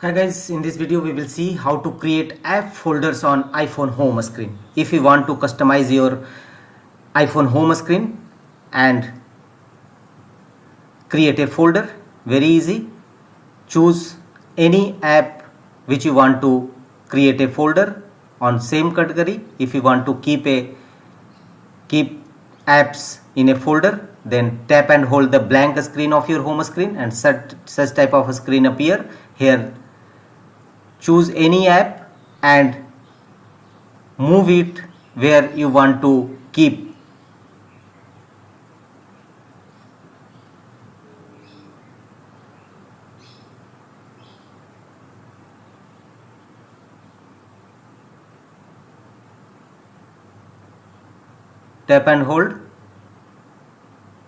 Hi guys, in this video we will see how to create app folders on iPhone home screen. If you want to customize your iPhone home screen and create a folder, very easy. Choose any app which you want to create a folder on same category. If you want to keep apps in a folder, then tap and hold the blank screen of your home screen and such type of a screen appear. Here choose any app and move it where you want to keep. Tap and hold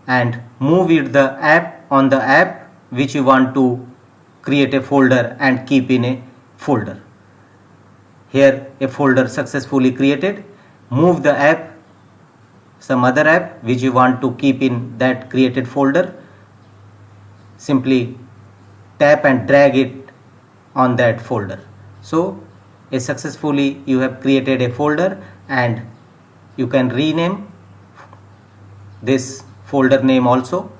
and move it the app on the app which you want to create a folder and keep in a folder. Here a folder successfully created. Move the app, some other app which you want to keep in that created folder. Simply tap and drag it on that folder. So successfully you have created a folder, and you can rename this folder name also.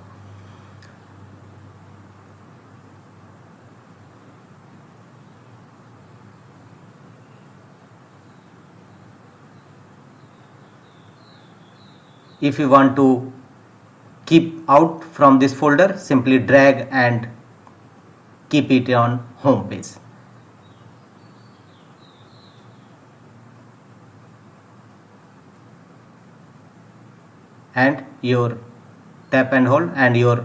If you want to keep out from this folder, simply drag and keep it on home page. And your tap and hold and your